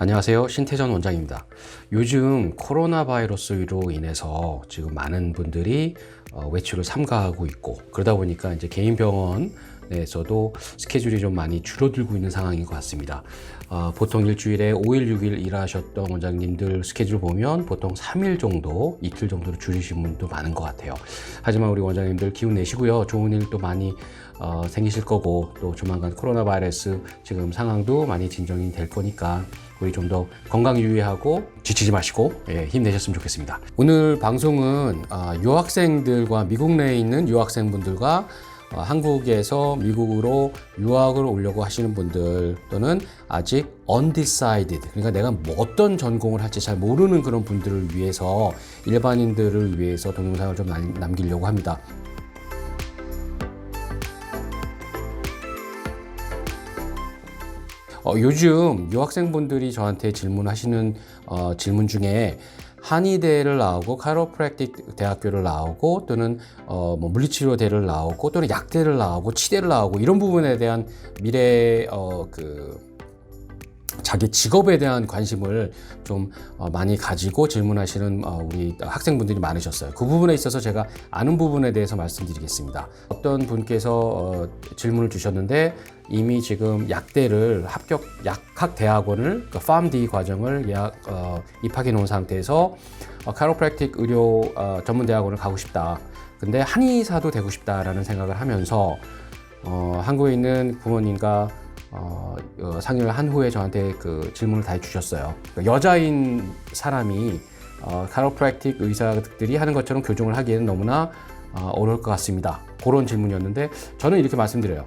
안녕하세요. 신태전 원장입니다. 요즘 코로나 바이러스로 인해서 지금 많은 분들이 외출을 삼가하고 있고, 그러다 보니까 이제 개인 병원에서도 스케줄이 좀 많이 줄어들고 있는 상황인 것 같습니다. 보통 일주일에 5일, 6일 일하셨던 원장님들 스케줄 보면 보통 3일 정도, 이틀 정도로 줄이신 분도 많은 것 같아요. 하지만 우리 원장님들 기운 내시고요. 좋은 일도 많이 생기실 거고, 또 조만간 코로나 바이러스 지금 상황도 많이 진정이 될 거니까 우리 좀 더 건강 유의하고 지치지 마시고 힘내셨으면 좋겠습니다. 오늘 방송은 유학생들과 미국 내에 있는 유학생분들과 한국에서 미국으로 유학을 오려고 하시는 분들, 또는 아직 undecided, 그러니까 내가 어떤 전공을 할지 잘 모르는 그런 분들을 위해서, 일반인들을 위해서 동영상을 좀 남기려고 합니다. 요즘 유학생분들이 저한테 질문하시는 질문 중에 한의대를 나오고 카이로프랙틱 대학교를 나오고, 또는 물리치료대를 나오고, 또는 약대를 나오고, 치대를 나오고, 이런 부분에 대한 미래 자기 직업에 대한 관심을 좀 많이 가지고 질문하시는 우리 학생분들이 많으셨어요. 그 부분에 있어서 제가 아는 부분에 대해서 말씀드리겠습니다. 어떤 분께서 질문을 주셨는데, 이미 지금 약대를 약학대학원을, PharmD 과정을 입학해 놓은 상태에서 카이로프랙틱 의료 전문대학원을 가고 싶다. 근데 한의사도 되고 싶다라는 생각을 하면서 한국에 있는 부모님과 상의를 한 후에 저한테 그 질문을 다 해주셨어요. 그러니까 여자인 사람이 카이로프랙틱 의사들이 하는 것처럼 교정을 하기에는 너무나 어려울 것 같습니다. 그런 질문이었는데, 저는 이렇게 말씀드려요.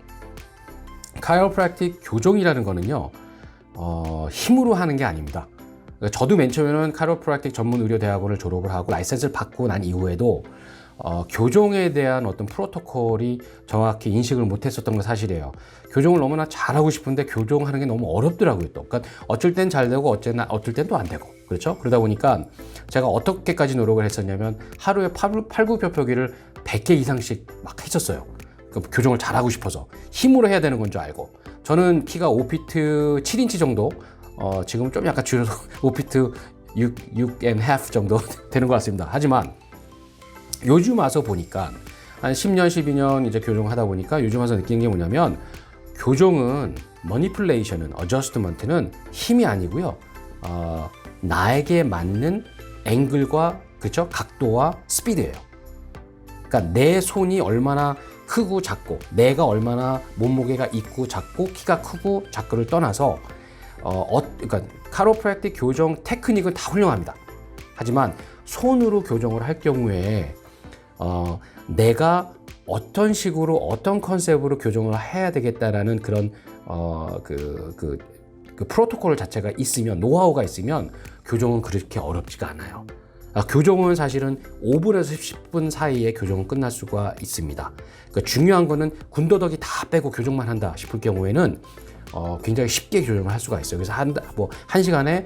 카이로프랙틱 교정이라는 거는요, 힘으로 하는 게 아닙니다. 그러니까 저도 맨 처음에는 카이로프랙틱 전문 의료 대학원을 졸업을 하고 라이센스를 받고 난 이후에도 교정에 대한 어떤 프로토콜이 정확히 인식을 못했었던 건 사실이에요. 교정을 너무나 잘하고 싶은데 교정하는 게 너무 어렵더라고요. 또 그러니까 어쩔 땐 잘 되고 어쩔 땐 또 안 되고, 그렇죠? 그러다 보니까 제가 어떻게까지 노력을 했었냐면, 하루에 팔굽혀펴기를 100개 이상씩 막 했었어요. 그러니까 교정을 잘하고 싶어서 힘으로 해야 되는 건 줄 알고. 저는 키가 5피트 7인치 정도, 지금은 좀 약간 줄여서 5피트 6.5 정도 되는 것 같습니다. 하지만 요즘 와서 보니까, 한 10년, 12년 이제 교정하다 보니까 요즘 와서 느끼는 게 뭐냐면, 교정은 manipulation은, adjustment는 힘이 아니고요, 나에게 맞는 앵글과, 그렇죠? 각도와 스피드예요. 그러니까 내 손이 얼마나 크고 작고, 내가 얼마나 몸무게가 있고 작고, 키가 크고 작고를 떠나서 그러니까 카이로프랙틱 교정 테크닉은 다 훌륭합니다. 하지만 손으로 교정을 할 경우에 내가 어떤 식으로, 어떤 컨셉으로 교정을 해야 되겠다라는 그런 그 프로토콜 자체가 있으면, 노하우가 있으면 교정은 그렇게 어렵지가 않아요. 교정은 사실은 5분에서 10분 사이에 교정은 끝날 수가 있습니다. 그러니까 중요한 거는 군더더기 다 빼고 교정만 한다 싶을 경우에는 굉장히 쉽게 교정을 할 수가 있어요. 그래서 한 시간에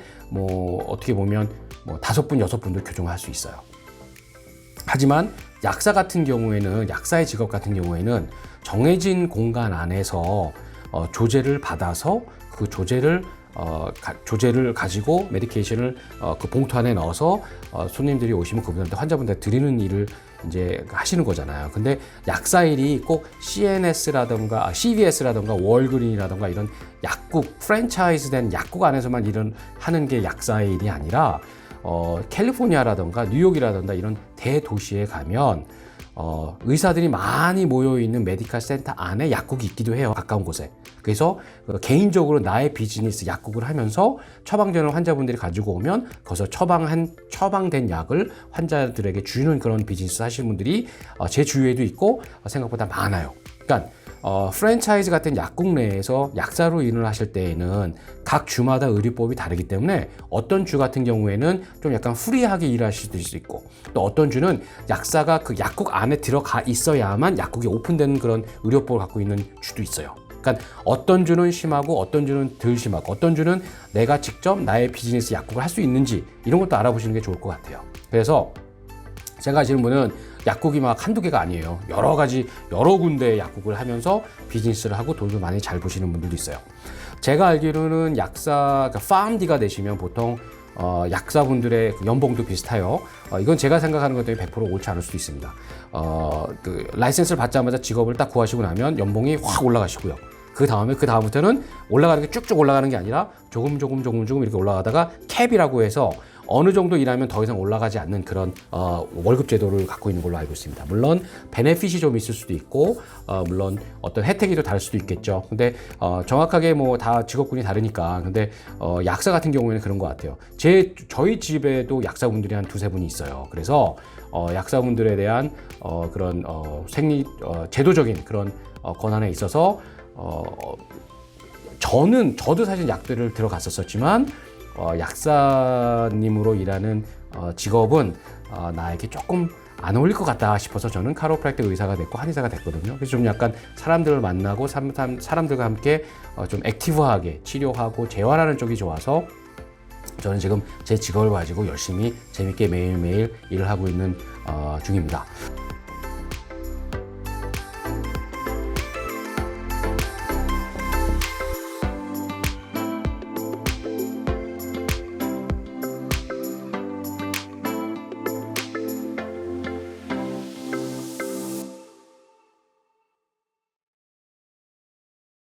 어떻게 보면 5분, 6분도 교정을 할 수 있어요. 하지만 약사 같은 경우에는, 약사의 직업 같은 경우에는 정해진 공간 안에서 조제를 받아서 그 조제를 가지고 메디케이션을 그 봉투 안에 넣어서 손님들이 오시면 그분한테, 환자분한테 드리는 일을 이제 하시는 거잖아요. 근데 약사 일이 꼭 CNS라던가 CVS라던가 월그린이라던가 이런 약국, 프랜차이즈 된 약국 안에서만 하는 게 약사의 일이 아니라, 캘리포니아라던가 뉴욕이라던가 이런 대도시에 가면 의사들이 많이 모여있는 메디컬 센터 안에 약국이 있기도 해요. 가까운 곳에. 그래서 개인적으로 나의 비즈니스 약국을 하면서 처방전을 환자분들이 가지고 오면 거기서 처방된 약을 환자들에게 주는 그런 비즈니스 하시는 분들이 제 주위에도 있고 생각보다 많아요. 그러니까 프랜차이즈 같은 약국 내에서 약사로 일을 하실 때에는 각 주마다 의료법이 다르기 때문에, 어떤 주 같은 경우에는 좀 약간 프리하게 일하실 수 있고, 또 어떤 주는 약사가 그 약국 안에 들어가 있어야만 약국이 오픈되는 그런 의료법을 갖고 있는 주도 있어요. 그러니까 어떤 주는 심하고 어떤 주는 덜 심하고, 어떤 주는 내가 직접 나의 비즈니스 약국을 할 수 있는지, 이런 것도 알아보시는 게 좋을 것 같아요. 그래서 제가 질문은 약국이 막 한두 개가 아니에요. 여러 군데 약국을 하면서 비즈니스를 하고 돈을 많이 잘 버시는 분들도 있어요. 제가 알기로는 약사, 그러니까 PharmD가 되시면 보통 약사분들의 그 연봉도 비슷해요. 이건 제가 생각하는 것 때문에 100% 옳지 않을 수도 있습니다. 그 라이센스를 받자마자 직업을 딱 구하시고 나면 연봉이 확 올라가시고요. 그 다음부터는 올라가는 게 쭉쭉 올라가는 게 아니라 조금 이렇게 올라가다가 캡이라고 해서 어느 정도 일하면 더 이상 올라가지 않는 그런 월급 제도를 갖고 있는 걸로 알고 있습니다. 물론 베네핏이 좀 있을 수도 있고 물론 어떤 혜택이 또 다를 수도 있겠죠. 근데 정확하게 뭐 다 직업군이 다르니까. 근데 약사 같은 경우에는 그런 것 같아요. 저희 집에도 약사분들이 한 두세 분이 있어요. 그래서 약사분들에 대한 그런 제도적인 그런 권한에 있어서 저도 사실 약들을 들어갔었지만 약사님으로 일하는 직업은 나에게 조금 안 어울릴 것 같다 싶어서 저는 카로프랙틱 의사가 됐고 한의사가 됐거든요. 그래서 좀 약간 사람들을 만나고 사람들과 함께 좀 액티브하게 치료하고 재활하는 쪽이 좋아서 저는 지금 제 직업을 가지고 열심히 재밌게 매일매일 일을 하고 있는 중입니다.